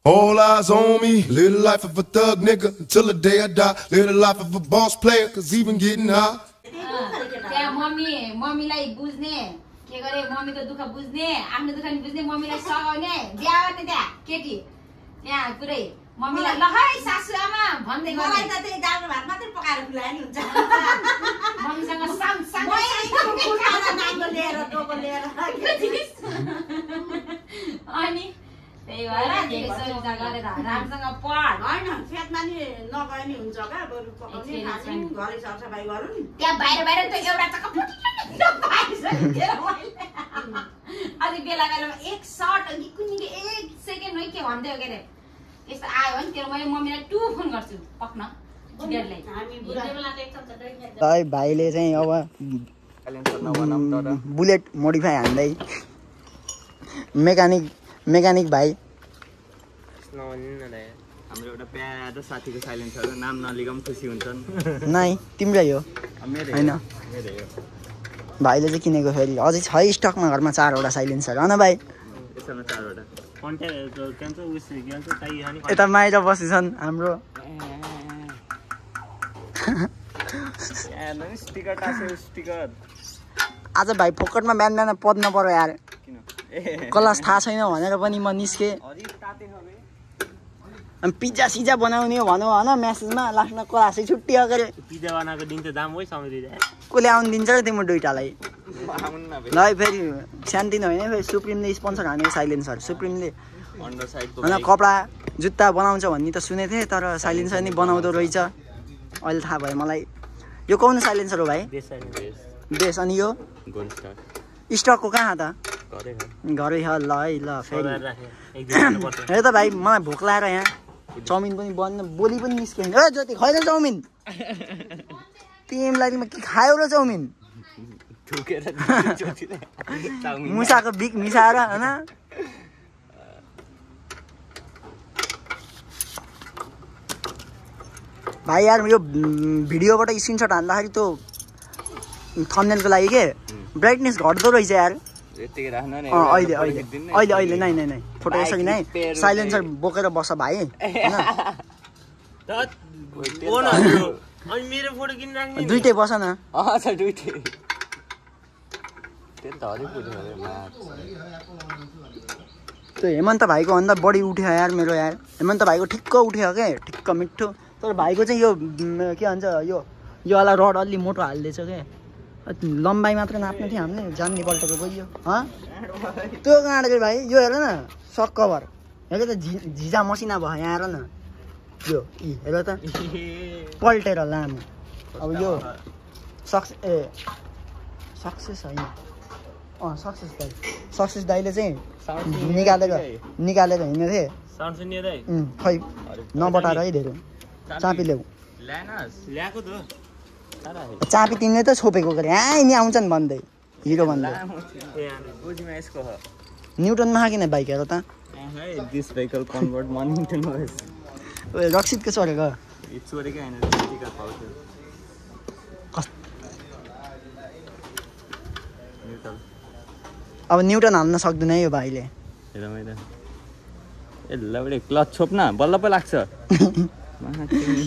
All eyes on me, live the life of a thug nigga until the day I die. Live the life of a boss player, cause even getting high. त्यहाँ मम्मीलाई बुझ्ने के गरे मम्मीको दुःख बुझ्ने आफ्नो दुःख नि बुझ्ने मम्मीलाई सघाउने बिहा गर्ने त्यहाँ केटी त्यहाँ पुरै मम्मीलाई ल है सासु आमा भन्दै मलाई त त्यही दाल भात मात्रै पकाएर खुलाए नि हुन्छ मम्मीसँग सँग नाङ्गो लिएर टोको लिएर अनि त्यही भएर धेरै सजिलो गरेर रामसँग पढ हैन फेदमा नि नगए नि हुन्छ का बरु पकाउने खाने घरै सरसफाइ गरौँ नि त्यहाँ बाहिर त एउटा चक्क अलि बेला बेलामा एक सर्ट कि कुनै एक सेकेन्ड है के भन्दै हो के अरे यस्तो आयो भने त्यो मैले मम्मीलाई टु फोन गर्छु पक्न भाइले चाहिँ अब बुलेट मोडिफाई हान्दै मेकानिक भाइ हाम्रो एउटा प्यारो साथीको साइलेन्सर नाम नलिकम खुसी हुन्छन् नाइ तिम्रै हो हैन भाइले चाहिँ किनेको फेरि अझै छ स्टकमा घरमा 4वटा साइलेन्सर हैन भाइ यसमा 4वटा कन्ट्याक्ट क्यान्सर उस क्यान्सर ताई अनि यता माइज बसेछन् हाम्रो यार स्टिकर टास्यो स्टिकर आज भाइ फोकटमा बिहान पद नपर्यो यार किन क्लास थाहा छैन भनेर पनि म निस्के अनि पिज्जा सिज्जा बनाउने हो भनौँ होइन म्यासेजमा लास्टमा क्लासै छुट्टी अगाडि पिज्जा बनाएको दिन त दाम होइ सम्झिदिए कसले आउनु दिन्छ र तिम्रो दुइटालाई ल फेरि सानोतिनो होइन फेरि सुप्रिमले स्पोन्सर हानेको साइलेन्सर सुप्रिमले होइन कपडा जुत्ता बनाउँछ भन्ने त सुनेको थिएँ तर साइलेन्सर नि बनाउँदो रहेछ अहिले थाहा भयो मलाई यो कुन साइलेन्सर हो भाइ बेस अनि यो स्टकको कहाँ त घरै ल है ल फेरि हेर त भाइ मलाई भोक लागेर यहाँ चाउमिन पनि बन्नु बोली पनि निस्केन ए ज्योति खैर चाउमिन तिमीलाई के खायो र चाउमिन मुसाको बिक मिसाएर होइन भाइ यार यो भिडियोबाट स्क्रिनसट हान्दाखेरि त्यो थम्बनेलको लागि के ब्राइटनेस घट्दो रहेछ यार अहिले नै फोटो यसरी नै साइलेन्सर बोकेर बस भाइ दुइटै बस न त्यो हेमन्त भाइको भन्दा बढी उठ्यो यार मेरो यार हेमन्त भाइको ठिक्क उठ्यो के ठिक्क मिठो तर भाइको चाहिँ यो के भन्छ यो वाला रड अलि मोटो हालिदिएछ क्या लम्बाइ मात्र नाप्ने थियो हामीले जान्ने पल्टेको गइयो त्यो काँडको भाइ यो हेर न सक कभर हेर त झिजा मसिना भयो यहाँ हेर न यो हेर त पल्टेर लामो अब यो सक्सेस होइन सक्सेस दाइले चाहिँ निकालेर हिँड्ने थिएँ खै नबटाएर है धेरै चापी ल्याऊ चापी तिमीले त छोपेको गरे नि आउँछन् भन्दै हिरो भन्दै न्युटनमा किन बाइक हेर त रक्सितको छोडेको अब न्युटन हाल्न सक्दैन यो भाइले क्लच छोप्न बल्ल पो लाग्छ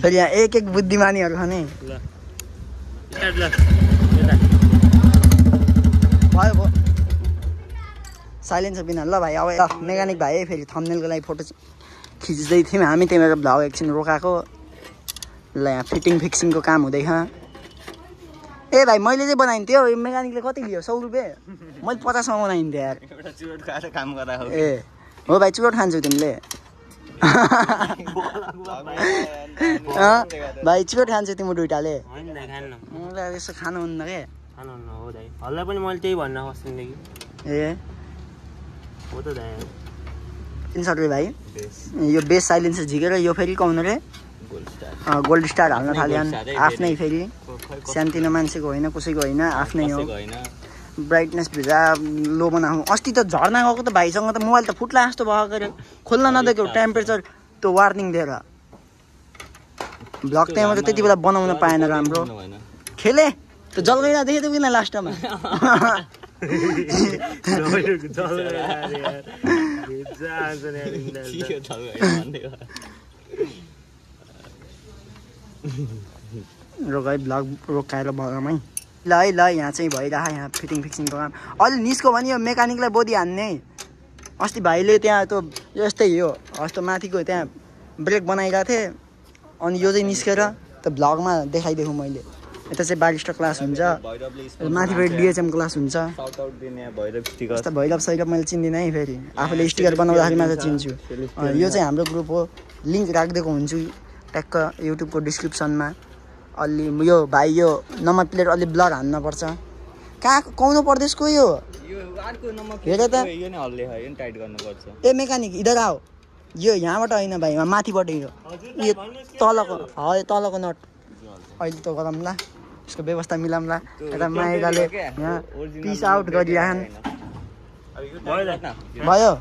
फेरि यहाँ एक बुद्धिमानीहरू खाने भयो साइलेन्सर बिना ल भाइ अब मेकानिक भाइ फेरि थम्बनेलको लागि फोटो खिच्दै थियौँ हामी त्यही भएर भ्लग एकछिन रोकाएको ल यहाँ फिक्सिङको काम हुँदैछ ए भाइ मैले चाहिँ बनाइन्थ्यो यो मेकानिकले कति लियो 100 रुपियाँ मैले 50 मा बनाइन्थेँ यार ए हो भाइ चुरोट खान्छौ तिमीले भाइ चुरोट खान्छौ तिम्रो दुइटाले मलाई यसो खानु हुन्न के हल्ला पनि मैले त्यही भन्न खोज्थेँ ए हो त 300 रुपियाँ भाइ यो बेस साइलेन्सर झिकेर यो फेरि कौन रे गोल्ड स्टार हाल्न थाल्यो आफ्नै फेरि सानोतिनो मान्छेको होइन कसैको होइन आफ्नै हो ब्राइटनेस भिजा लो बनाऊ अस्ति त झर्ना गएको त भाइसँग त मोबाइल त फुट्ला जस्तो भएको अरे खोल्न नदिएको टेम्परेचर त्यो वार्निङ दिएर ब्लग टाइममा त त्यति बेला बनाउन पाएन राम्रो खेले त्यो जलगैना देखेको थियौ किन लास्टमा रोकाइ ब्लग रोकाएर बगामै ल है ल यहाँ चाहिँ भइरहेको यहाँ फिटिङ फिक्सिङको काम अलि निस्क्यो भने यो मेकानिकलाई बोधी हान्ने अस्ति भाइले त्यहाँ त्यो यस्तै यो अस्ति माथिको त्यहाँ ब्रेक बनाइरहेको थिएँ अनि यो चाहिँ निस्केर त्यो ब्लगमा देखाइदिएको मैले यता चाहिँ बारिस्टर क्लास हुन्छ माथिबाट डिएचएम क्लास हुन्छ यस्तो भैरव सैरव मैले चिन्दिनँ है फेरि आफूले स्टिकर बनाउँदाखेरि मात्र चिन्छु यो चाहिँ हाम्रो ग्रुप हो लिङ्क राखिदिएको हुन्छु ट्याक्क युट्युबको डिस्क्रिप्सनमा अलि यो भाइ यो नम्बर प्लेट अलि ब्लर हान्नुपर्छ कहाँ कौनो प्रदेशको यो हेर त ए मेकानिक इधर आओ यो यहाँबाट होइन भाइ माथिबाट यो तलको नट अहिले त गरौँला यसको व्यवस्था मिलाउँला यता माइराले यहाँ पिस आउट गरिरहन् भयो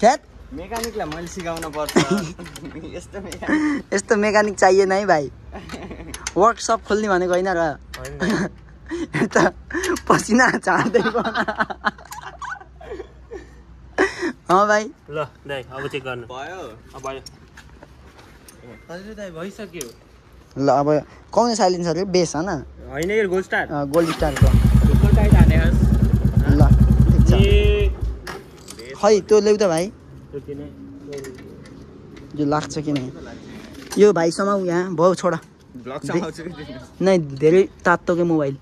खेत मेकानिकलाई मैले सिकाउन पर्छ यस्तो मेकानिक चाहिएन है भाइ वर्कसप खोल्ने भनेको होइन र यता पसिना झार्दै भाइ ल दाइ अब चेक गर्नु भयो भयो हजुर दाइ भइसक्यो ल अब कुन साइलेन्सर बेस होइन यो गोल्ड स्टार स्टारको टाइट हाने ल ठिक छ खै त्यो ल्याउ त भाइ यो लाग्छ कि नै यो भाइ समाउ यहाँ भयो छोडा नै धेरै तात्तोकै मोबाइल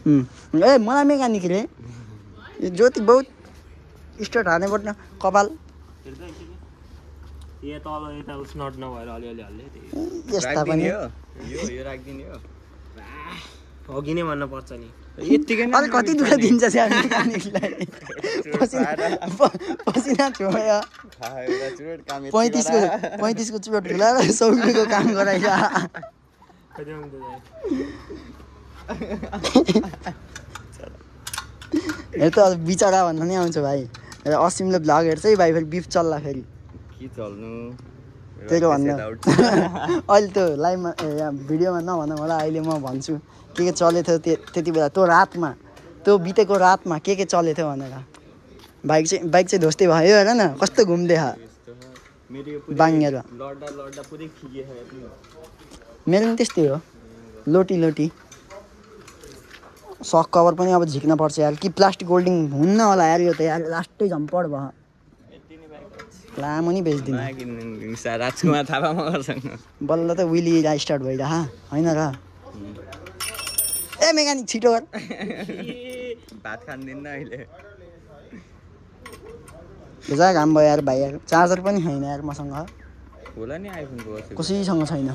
ए मलाई मेकानिक रे यो ज्योति बहुत स्टार्ट हाने पर्ने कपाल यस्ता पनि अघि नै भन्न पर्छ नि अलिक कति दुःख दिन्छ मेकानिकलाई पसिना छोड्यो 35को चुरोट खुलाएर 100 रुपियाँको काम गराइला हेर त बिचरा भन्न नै आउँछ भाइ असिमले भ्लग हेर्छ है भाइ फेरि बिफ चल्ला फेरि के चल्नु त्यही भन्दा अहिले त्यो लाइभमा भिडियोमा नभन होला अहिले म भन्छु के चलेको थियो त्यति बेला त्यो रातमा त्यो बितेको रातमा के चलेको थियो भनेर बाइक चाहिँ ध्वस्ते भयो हेर न कस्तो घुम्दै बाङ्गेर मेरो पनि त्यस्तै हो लोटी सक कभर पनि अब झिक्न पर्छ यार कि प्लास्टिक होल्डिङ हुन्न होला यार यो त यार लास्टै झम्पड भयो लामो नि बेच्दिनँ बल्ल त विली स्टार्ट भइरह होइन र ए मेकानिक छिटो गर भात खान्दिन्न अहिले जा घाम भयो यार भाइ यार चार्जर पनि छैन यार मसँग होला नि आइफोनको कसैसँग छैन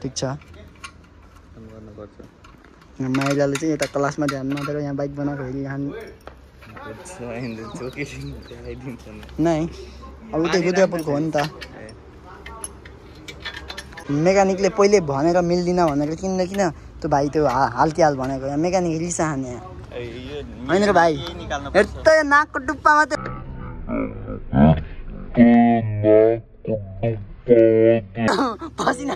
ठिक छ माइलाले चाहिँ यता क्लासमा ध्यान नदिएर यहाँ बाइक बनाएको हेरिरहनु नै अब उतै रुद्रपुरको हो नि त मेकानिकले पहिले भनेर मिल्दिन भनेर किन त्यो भाइ त्यो हालतिहाल भनेको यहाँ मेकानिक रिसा हाने होइन र भाइ हेर्दै नाकको डुप्पामा त्यो पसिना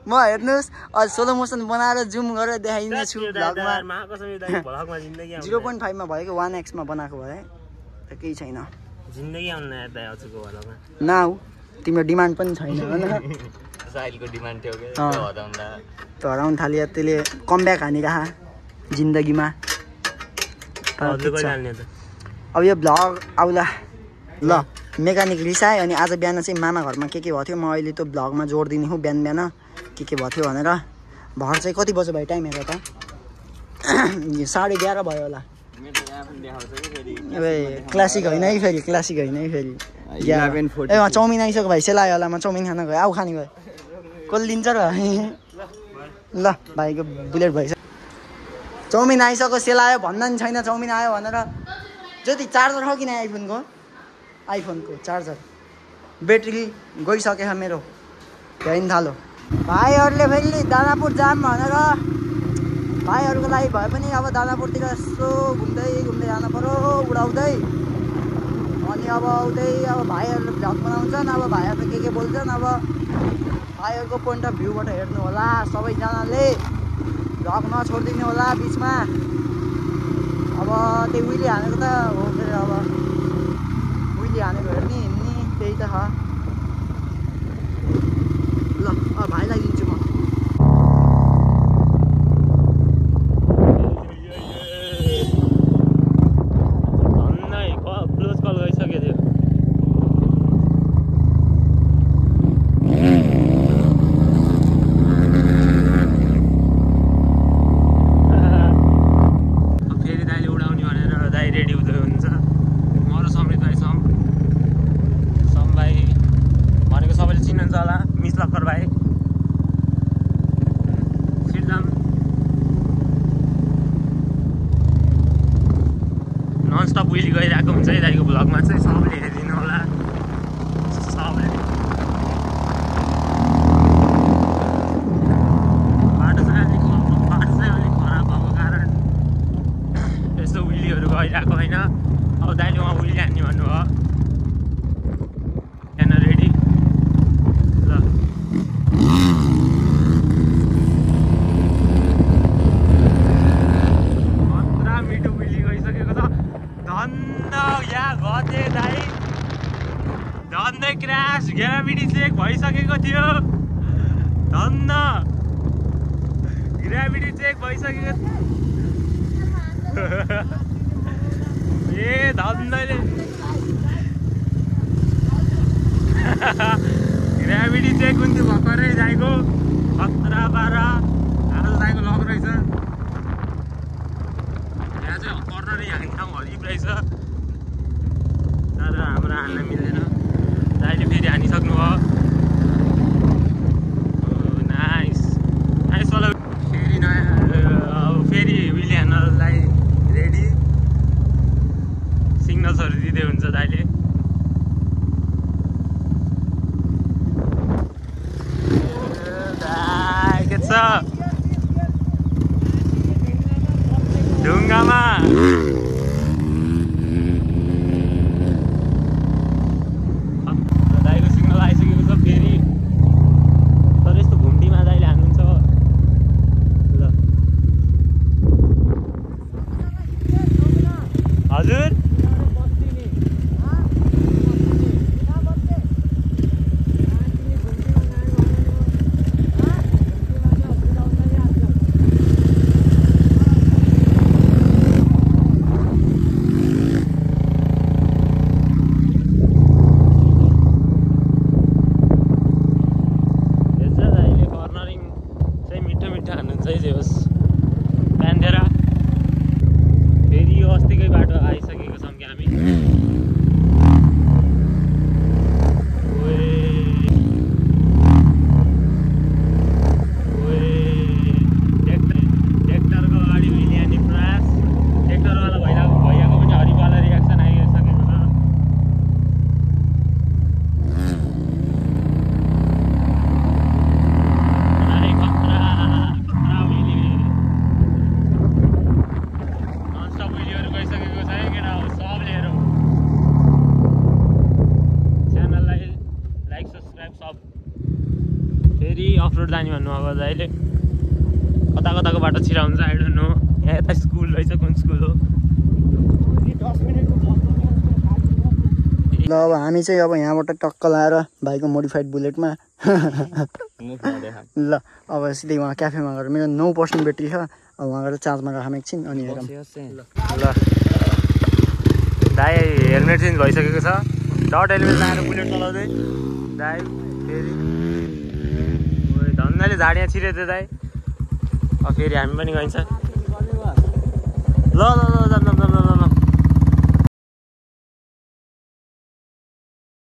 म हेर्नुहोस् सोलो मोसन बनाएर जुम गरेर देखाइदिनेछु भ्लगमा 0.5 मा भएको 1x मा बनाएको भए त केही छैन नाउ तिम्रो डिमान्ड पनि छैन होइन त हराउनु थाल्यो त्यसले कमब्याक हानिरह जिन्दगीमा अब यो भ्लग आउला ल मेकानिक रिसाए अनि आज बिहान चाहिँ मामा घरमा के भयो थियो म अहिले त्यो भ्लगमा जोडिदिने हो बिहान के भयो थियो भनेर भर चाहिँ कति बज्यो भाइ टाइम हेर त 11:30 भयो होला क्लासिक होइन है फेरि ए चाउमिन आइसक्यो भाइ सेलायो होला म चाउमिन खान गएँ आऊ खाने गएँ कसले लिन्छ र ल भाइको बुलेट भइसक्यो चाउमिन आइसक्यो सेलायो भन्दा नि छैन चाउमिन आयो भनेर जति चार्जर हो किन आइफोनको चार्जर ब्याट्री गइसक्यो मेरो हेर्न थालो भाइहरूले फेरि दानापुर जाम भनेर भाइहरूको लागि भए पनि अब दानापुरतिर यसो घुम्दै जानु पर्यो उडाउँदै अनि अब उतै अब भाइहरूले भ्लग बनाउँछन्, अब भाइहरूले के बोल्छन्, अब भाइहरूको पोइन्ट अफ भ्यूबाट हेर्नु होला सबैजनाले, भ्लग नछोडिदिनु होला बिचमा। अब त्यो उहिले हानेको त हो के अरे, अब उहिले हानेको हेर्ने हिँड्ने त्यही त छ। ल अब भाइलाई दिन्छु म। क्लोज कल गइसक्यो थियो। फेरि दाइले उडाउने भनेर दाइ रेडी हुँदै हुन्छ। म र समीर भाइ सम भाइ भनेको सबैले चिन्नुहुन्छ होला, मिस लक्कर भाइ। ननस्टप विली गइरहेको हुन्छ है दाइको भ्लगमा चाहिँ, सबले हेरिदिनु होला सबले। बाटो चाहिँ अलिक खराब भएको कारण यस्तो विलीहरू गइरहेको होइन। अब दाइले उहाँ विली हान्ने भन्नुभयो। त्यहाँ रेडी ल पुरा मिठो विली गइसकेको छ। धन्न या गथे दाइ, धन्दै क्रास ग्राभिटी चेक भइसकेको थियो। धन्न ग्राभिटी चेक भइसकेको ए धन्दैले ग्राभिटी चेक हुन्थ्यो भर्खरै दाइको। खतरा पारा आज दाइको लक रहेछ। यहाँ चाहिँ कर्नर हान्ने ठाउँ हरिब रहेछ, तर हाम्रो हान्न मिल्दैन। दाइले फेरि हानिसक्नु भयो। नाइस नाइस वाला। फेरि नयाँ अब फेरि विली हान्नलाई रेडी, सिग्नल्सहरू दिँदै हुन्छ दाइले। दाइ के छ ढुङ्गामा? दाइको सिग्नल आइसकेको छ फेरि, तर यस्तो घुम्टीमा दाइले हान्नुहुन्छ। ल हजुर अफरोड जाने भन्नु अब दाइले। कता कताको बाटो छिरा हुन्छ आई डोन्ट नो। यहाँ यता स्कुल रहेछ, कुन स्कुल हो? ल अब हामी चाहिँ अब यहाँबाट टक्क लाएर भाइको मोडिफाइड बुलेटमा ल अब सिधै उहाँ क्याफेमा गएर, मेरो 9% ब्याट्री छ, अब उहाँ गएर चार्जमा राखौँ एकछिन अनि हेरौँ। ल दाइ हेलमेट चेन्ज भइसकेको छ, डट हेलमेट लगाएर बुलेट चलाउँदै दाइ। फेरि धन्दाले झाडिया छिरेको थियो दाइ। अब फेरि हामी पनि गइन्छ। ल ल